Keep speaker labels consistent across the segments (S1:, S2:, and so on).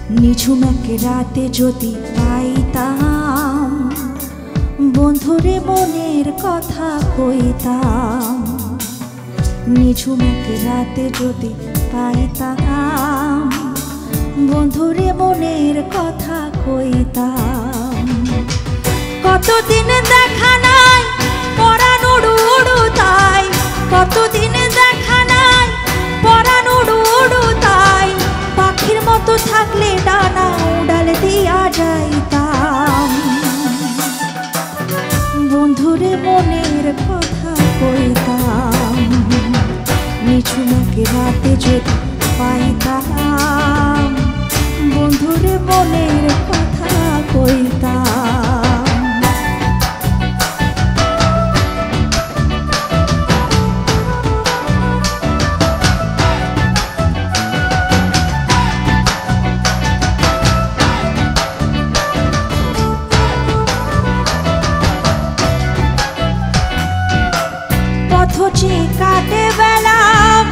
S1: নিঝুম এক রাতে যদি পাইতাম বন্ধুরে মনের কথা কইতাম। নিঝুম এক রাতে যদি পাইতাম বন্ধুরে মনের কথা কইতাম। কতদিন দেখা নাই পরাণ উড়ু উড়ু তাই, কতদিন দেখা নাই পরাণ উড়ু উড়ু তাই। পাখির মতো থাকলে ডানা উড়াল দিয়া যাইতাম। বন্ধুরে মনের কথা কইতাম। নিঝুম এক রাতে যদি পাইতাম বন্ধুরে মনের কথা কইতাম। পথচে কাটে বেলা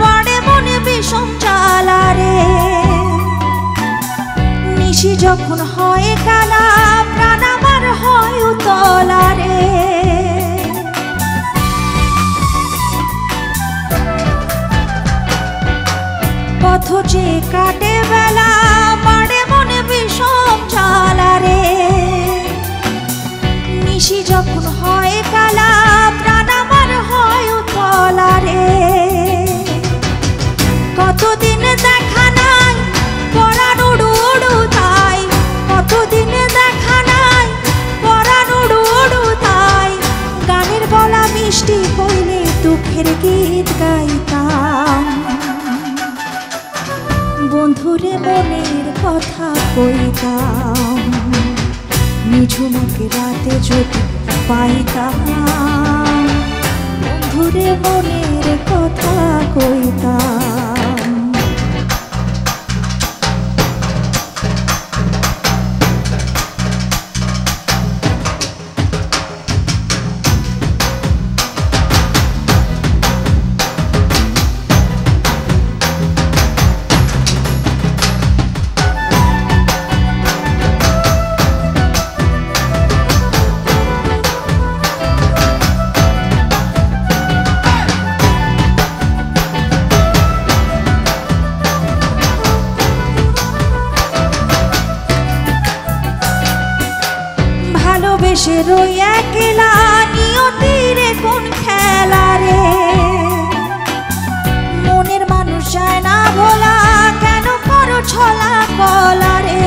S1: বড়ে মনে বিষম জ্বালা রে। নিশি যখন হয় কালা প্রাণ আমার হয় উতলা রে। পথচে কাটে বেলা বড়ে মনে বিষম জ্বালা রে। নিশি যখন হয় কালা প্রাণ আমার হয় উতলা রে। কতদিন দেখা নাই পরাণ উড়ু উড়ু তাই, কতদিন দেখা নাই পরাণ উড়ু উড়ু তাই। গানের গলা মিষ্টি হইলে দুঃখের গীত গাইতাম। বন্ধুরে মনের কথা কইতাম। নিঝুম এক রাতে যদি পাইতাম বন্ধুরে মনের কথা কইতাম। ভালোবেসে রই একলা নিয়তিরে কোন খেলা রে। মনের মানুষ যায় না ভোলা কেন করো ছলা কলা রে।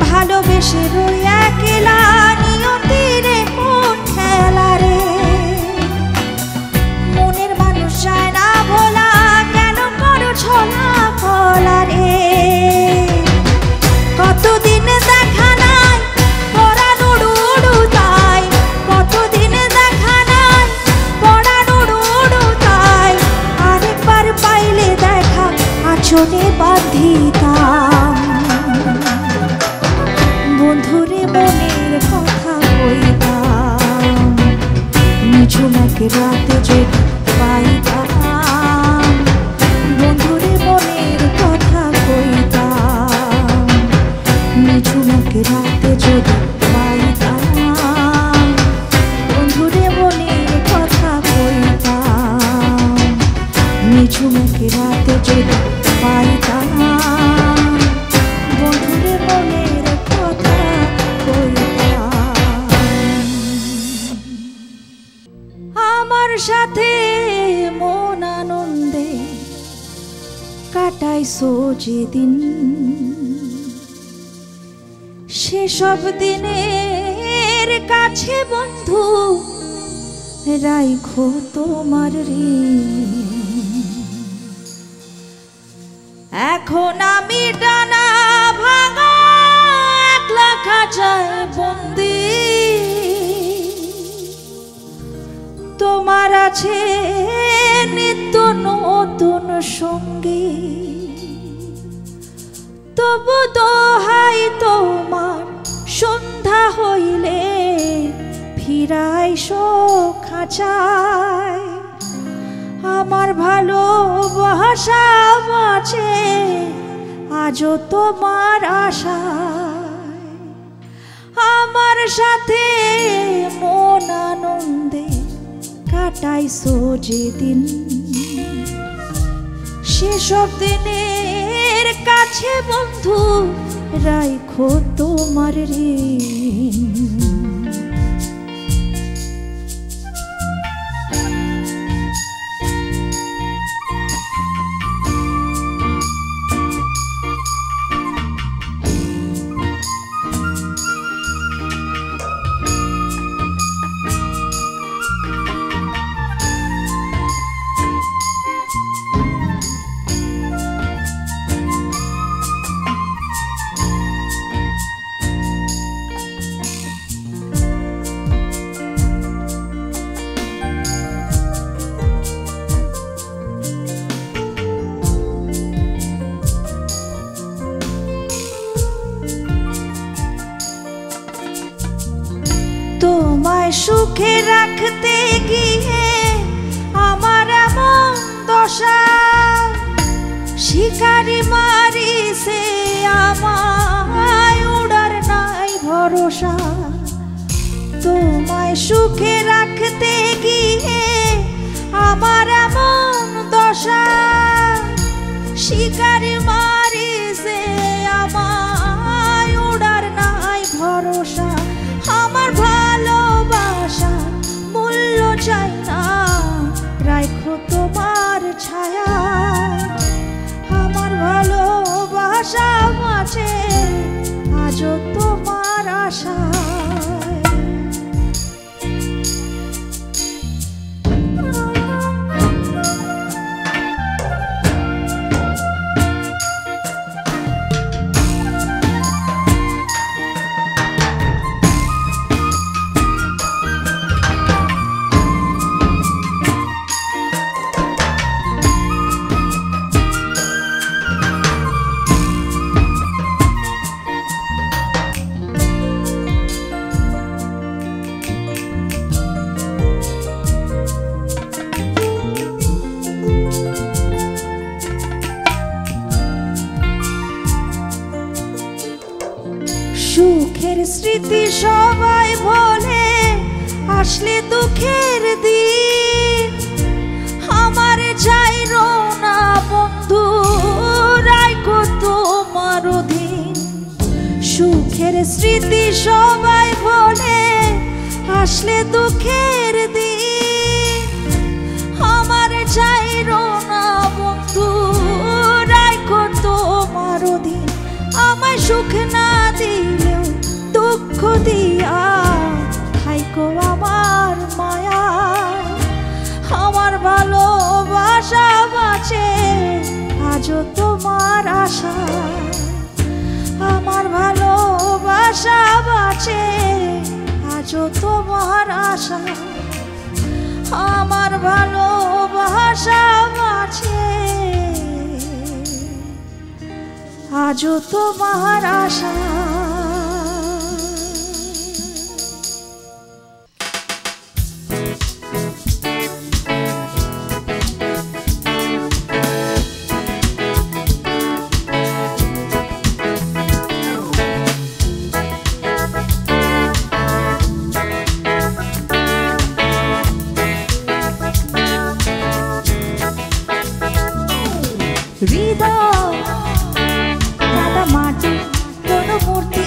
S1: ভালোবেসে রই একলা নিয়তিরে কোন খেলা রে। মনের মানুষ যায় না ভোলা কেন করো ছলা কলা রে। কতদিন দেখা নাই পরাণ উড়ু উড়ু তাই, কতদিন দেখা নাই পরাণ উড়ু উড়ু তাই। আরেকবার পাইলে দেখা আঁচলে বাঁধিতাম। বন্ধুরে মনের কথা কইতাম। নিঝুম এক রাতে যদি পাইতাম বন্ধুরে মনের কথা কইতাম। নিঝুম এক রাতে যদি পাইতাম বন্ধুরে মনের কথা কইতাম। নিঝুম এক রাতে যদি পাইতাম বন্ধুরে মনের কথা কইতাম। আমার সাথে মন আনন্দে কাটাইছো যেদিন, সেসব দিনের কাছে বন্ধু রাইখো তোমার ঋণ। এখন আমি ডানা ভাঙা একলা খাঁচায় বন্দি। তোমার আছে নিত্য নতুন সঙ্গী। তবু দোহাই তোমার সন্ধ্যা হইলে ফিরাইসো খাঁচায়। আমার ভালোবাসা বাঁচে আজও তোমার আশায়। আমার সাথে মন আনন্দে কাটাইছো যেদিন, সেসব দিনের কাছে বন্ধু রাইখো তোমার ঋণ। তোমায় সুখে রাখতে গিয়ে আমার এমন দশা, শিকারি মারিছে আমায় উড়ার নাই ভরসা। তোমায় সুখে রাখতে গিয়ে আমার এমন দশা, শিকারি মারিছে আমায় উড়ার নাই ভরসা। আমার ভালোবাসা মূল্য চাই না রাখো তোমার ছায়া, আমার ভালোবাসা বাঁচে আজও তোমার আশা। সুখের স্মৃতি সবাই বলে আসলে দুঃখের দিন, আমার যাইরো না বন্ধু রাইখো তোমার অধীন। সুখের স্মৃতি সবাই বলে আসলে দুঃখের দিন, আমার যাইরো না বন্ধু রাইখো তোমার অধীন। আমায় সুখ না দিলেও দুঃখ দিয়া থাইকো আমার মায়া, আমার ভালোবাসা বাঁচে আজও তোমার আশা, আমার ভালোবাসা বাঁচে আজও তোমার আশা, আমার ভালোবাসা বাঁচে আজও তোমার আশা। হৃদয় কাদা মাটি কোনো মূর্তি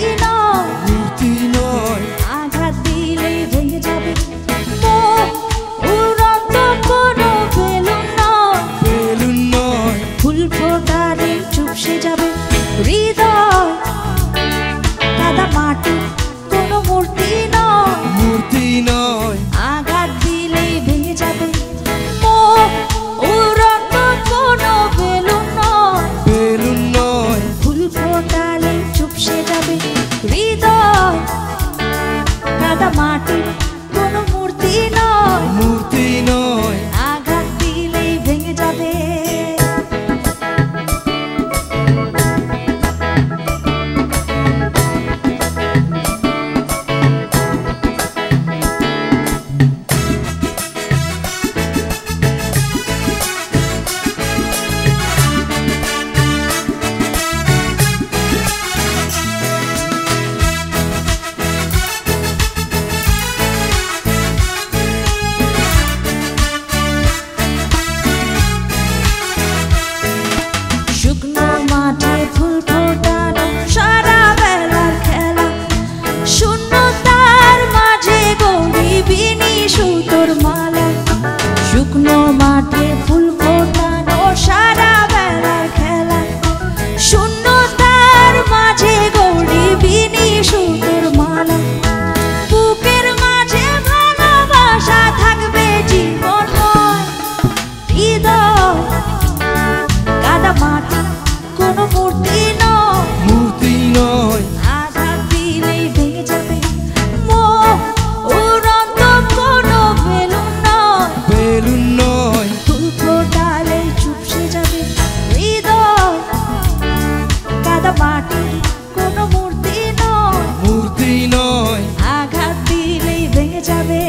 S1: যাবে।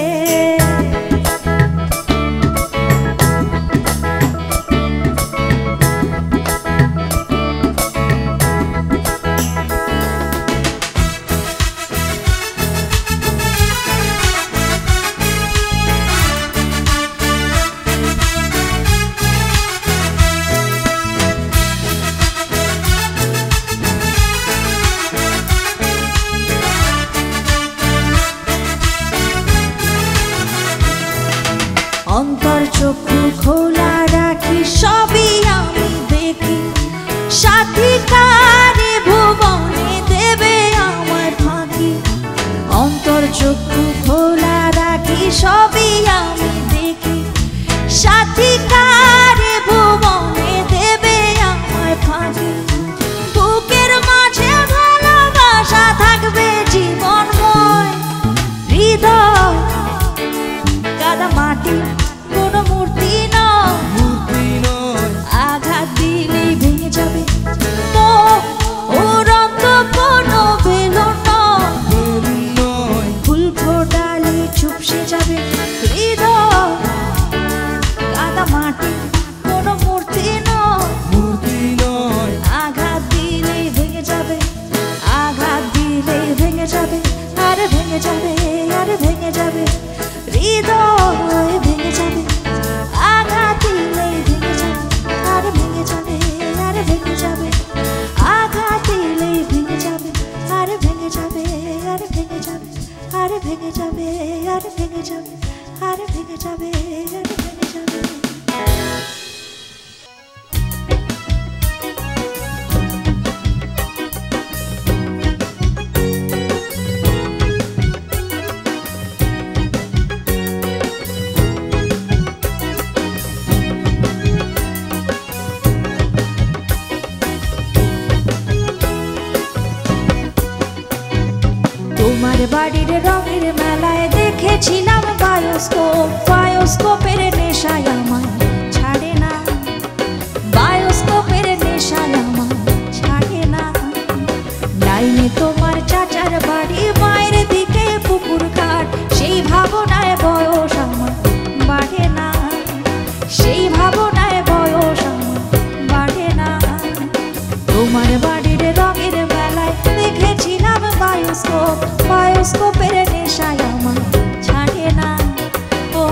S1: অন্তর চক্ষু খোলা রাখি সবই আমি দেখি, সাথী কারে ভুবনে দেবে আমার ফাঁকি। অন্তর চক্ষু খোলা রাখি সবই আমি দেখি, সাথী কারে ভুবনে দেবে আমার ফাঁকি। বুকের মাঝে ভালোবাসা থাকবে জীবনময়, হৃদয় কাদা মাটি কোনো মূর্তি নয়, আঘাত দিলেই ভেঙে যাবে। তো উড়ন্ত কোনো বেলুন নয়, ফুল ফোটালে চুপসে যাবে। হৃদয় কাদা মাটি কোনো মূর্তি নয়, আঘাত দিলেই ভেঙে যাবে, আঘাত দিলেই ভেঙে যাবে, আরে ভেঙে যাবে, আরে ভেঙে যাবে। হৃদয় ভেঙে যাবে, আঘাত দিলেই ভেঙে যাবে, আরে ভেঙে যাবে, আরে ভেঙে যাবে, আঘাত দিলেই ভেঙে যাবে, আরে ভেঙে যাবে, আরে ভেঙে যাবে, আরে ভেঙে যাবে, আরে ভেঙে যাবে, আরে ভেঙে যাবে, আরে ভেঙে যাবে। তোমার বাড়ির রঙের মেলায় দেখেছিলাম বায়োস্কোপ, বায়োস্কোপের নেশায় আমায় ছাড়ে না, বায়োস্কোপের নেশায় আমায় ছাড়ে না। লাইনে তোমার চাচার বাড়ি, মায়ের দিকে পুকুর ঘাট, সেই ভাবনায় বয়স আমার বাড়ে না, সেই ভাবনায় বয়স আমার বাড়ে না। তোমার বাড়ির রঙের মেলায় দেখেছিলাম বায়োস্কোপ, বায়োস্কোপের নেশায় আমায় ছাড়ে না, ও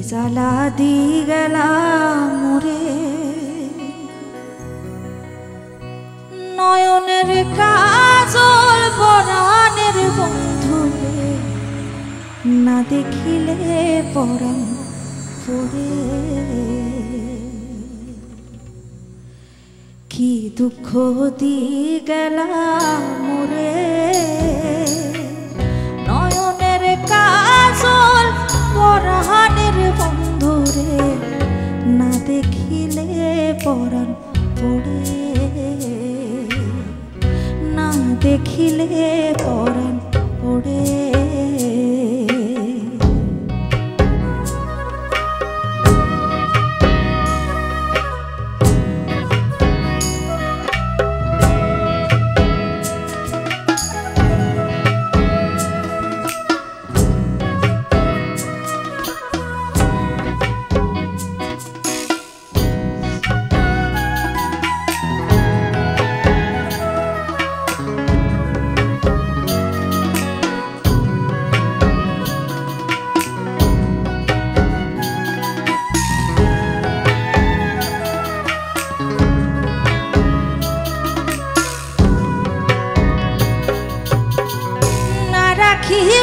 S1: জ্বালা দি গেলাম মোরে নয়নের কাজল পরাণের বন্ধুরে না দেখিলে পরাণ পড়ে কি দুঃখ দি গেলাম মোরে নয়নের কাজল পরাণের বন্ধুরে না দেখিলে পরাণ পড়ে না দেখিলে পরাণ পড়ে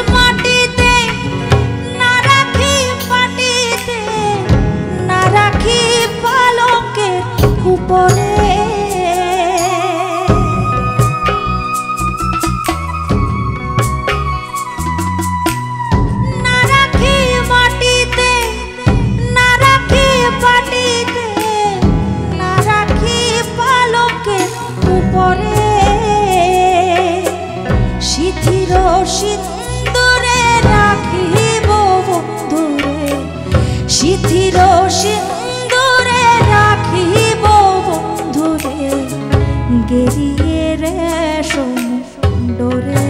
S1: মাটিতে না রাখি মাটিতে না রাখি পালঙ্কের উপরে না রাখি মাটিতে না রাখি মাটিতে না রাখি পালঙ্কের উপরে শিথির সিন্দুরে রাখিব বন্ধুরে শিথির সিন্দুরে রাখিব বন্ধুরে গেরিয়ে রেশম ডোরে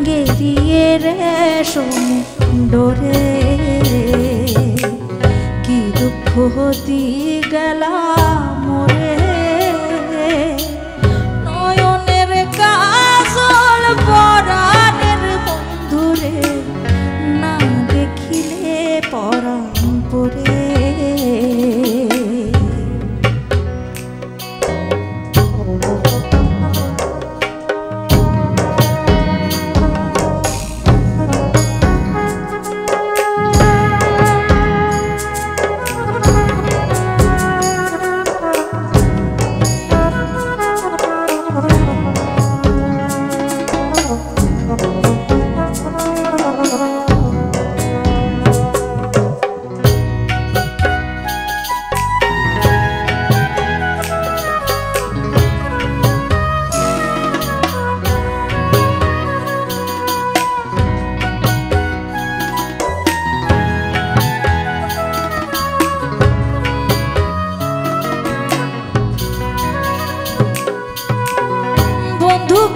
S1: গেরিয়ে রেশম ডোরে কি দুঃখ দি গেলাম মোরে পরাণের বন্ধুরে না দেখিলে পরাণ পড়ে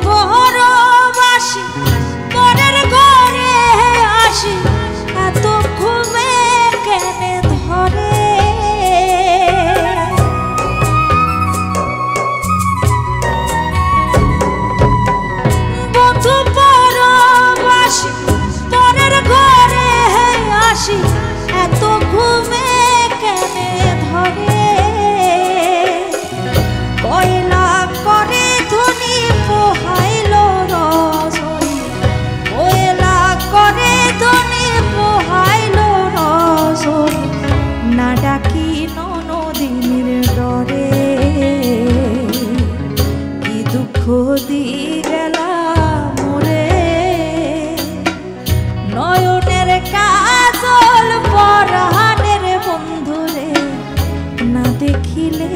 S1: পরবাসী পরের ঘরে আসি এত ঘুমে কেনে ধরে বন্ধু পরবাসী পরের ঘরে আসি এত ঘুমে কেনে ধরে কয়লা করে ধনী পোহাইল রজনী কয়লা করে ধনী পোহাইল রজনী না ডাকি ননদিনীর ডরে কি দুঃখ দি গেলাম মোরে নয়নের কাজল পরাণের বন্ধুরে না দেখিলে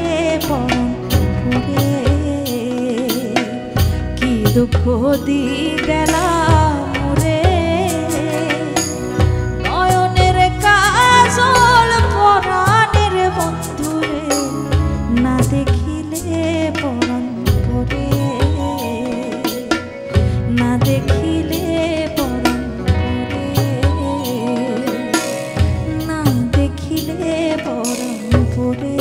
S1: পরাণ পড়ে কি দুঃখ দি গেলাম মোরে নয়নের কাজল পরাণের বন্ধুরে না দেখিলে পরাণ পড়ে না দেখিলে পরাণ পড়ে না দেখিলে পরাণ পড়ে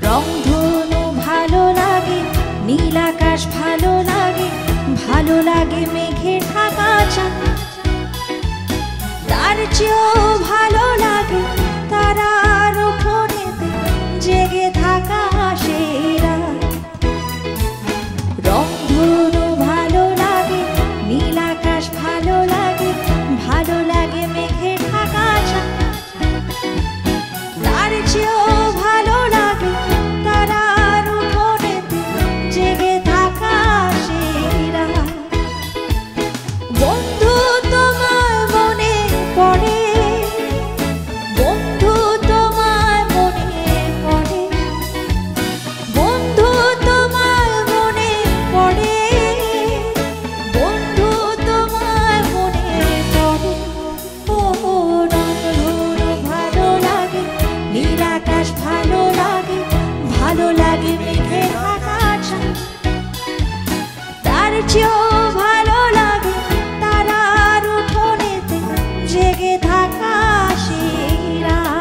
S1: রংধনু ভালো লাগে, নীল আকাশ ভালো লাগে, ভালো লাগে মেঘে ঢাকা চাঁদ। তার চেয়েও ভালো লাগে তারার উঠোনেতে জেগে থাকা সেই রাত। রংধনু ভালো লাগে, নীল আকাশ ভালো লাগে, ভালো লাগে মেঘে ঢাকা চাঁদ। তার চেয়েও ভালো লাগে তারার উঠোনেতে জেগে থাকা সেই রাত। বন্ধু তোমায় মনে পড়ে, বন্ধু তোমায় মনে পড়ে, বন্ধু তোমায় মনে পড়ে, বন্ধু তোমায় মনে পড়ে। ও রংধনু ভালো লাগে, নীল আকাশ ভালো লাগে, ভালো লাগে মেঘে ঢাকা চাঁদ। তার চেয়েও ভালো লাগে তারার উঠোনেতে জেগে থাকা সেই রাত।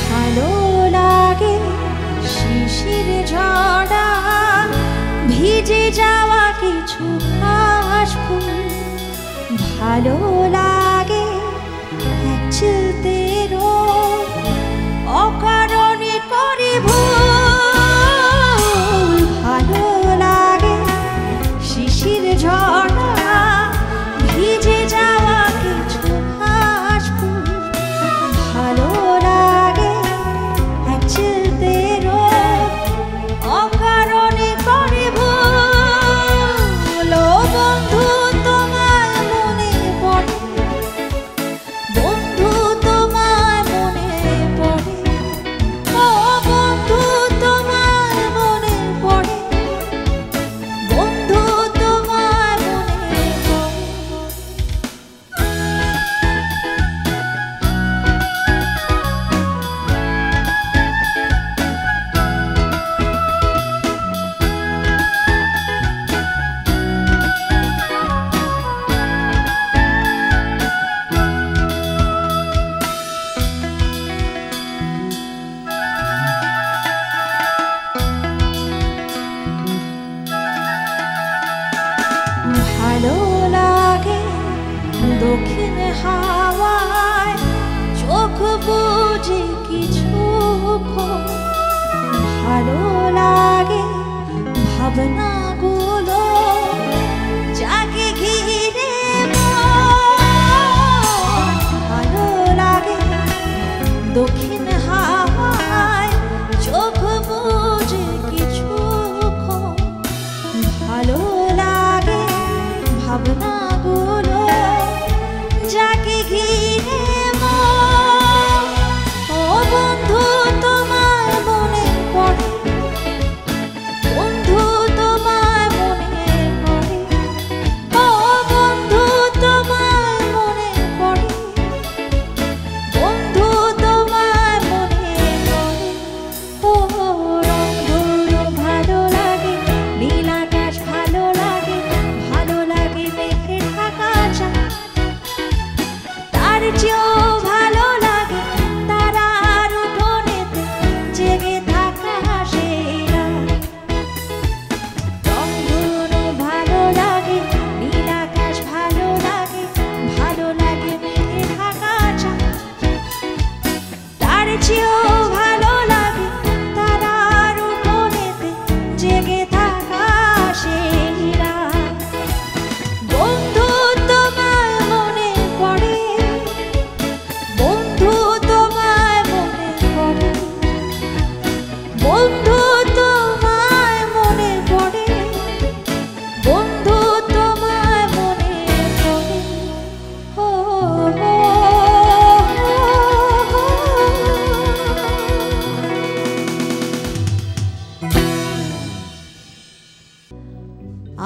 S1: ভালো লাগে শিশির ঝড়া, ভিজে যাওয়া কিছু ঘাস ফুল। ভালো লাগে এক চিলতে রোদ, অকারণে করে ভুল। ভালো লাগে শিশির ঝড়া, ভিজে যাওয়া কিছু ঘাস ফুল। ভালো লাগে এক চিলতে রোদ, অকারণে করে ভুল। ও বন্ধু তোমায় মনে পড়ে, বন্ধু তোমায় মনে পড়ে, ও বন্ধু তোমায় মনে পড়ে, বন্ধু তোমায় মনে পড়ে। ভালো লাগে দক্ষিণ হাওয়ায় চোখ বুঝে কিছুক্ষণ। ভালো লাগে ভাবনাগুলো যাকে ঘিরে মন। ভালো লাগে দক্ষিণ হাওয়ায় চোখ বুঝে কিছুক্ষণ। ভালো লাগে ভাবনাগুলো যাকে ঘিরে মন। ও বন্ধু তোমায় মনে পড়ে, বন্ধু তোমায় মনে পড়ে, ও বন্ধু তোমায় মনে পড়ে, বন্ধু তোমায় মনে পড়ে। ও রংধনু ভালো লাগে, নীল আকাশ ভালো লাগে, ভালো লাগে মেঘে ঢাকা চাঁদ। তার চেয়েও ভালো লাগে তারার উঠোনেতে জেগে থাকা সেই রাত। রংধনু ভালো লাগে, নীল আকাশ ভালো লাগে, ভালো লাগে মেঘে ঢাকা চাঁদ। তার চেয়েও ভালো লাগে তারার উঠোনেতে জেগে থাকা সেই রাত। বন্ধু তোমায় মনে পড়ে, বন্ধু তোমায় মনে পড়ে, বন্ধু তোমায় মনে পড়ে, বন্ধু তোমায় মনে পড়ে। ও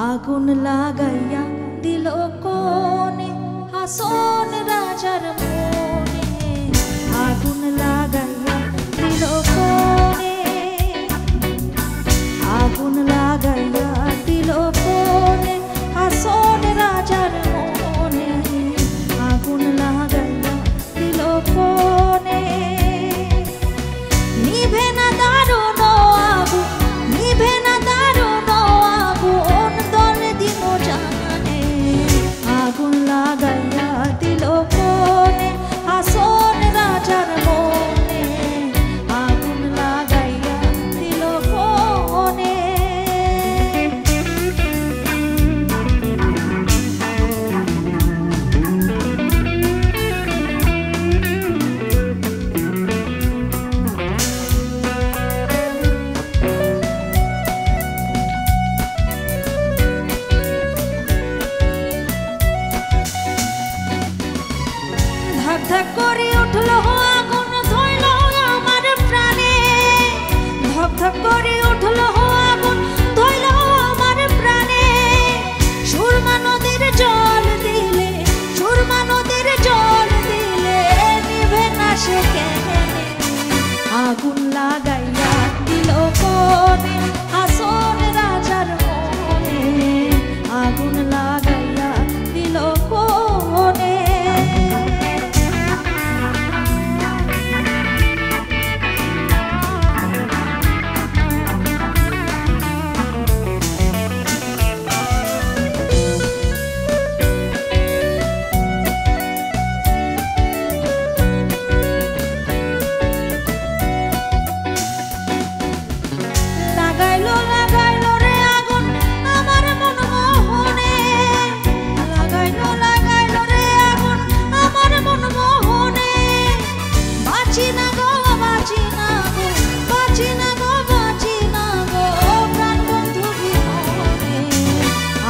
S1: আগুন লাগাইয়া দিল কোণে হাসন রাজার মনে, ধক করে উঠলো আগুন ধইল আমার প্রাণে ধক ধক করে উঠলো আগুন ধইল আমার প্রাণে সুরমা নদীর জল দিলে সুরমা নদীর জল দিলে নিভে না সে কেনে আগুন লাগাইয়া দিল কোনে হাসন রাজার মনে আগুন লাগাইয়া দিল কোনে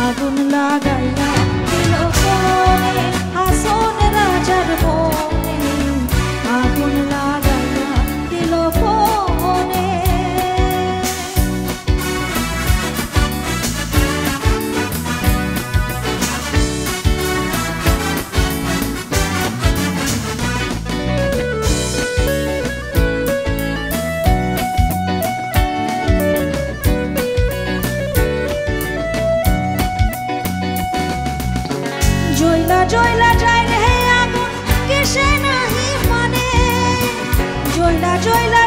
S1: আগুন লাগাইয়া দিল কোনে হাসন রাজার মনে আগুন লাগাইয়া দিল কোনে জয়লা জয়লা যায় রে আগুন কিসে নাহি মানে জয়লা জয়লা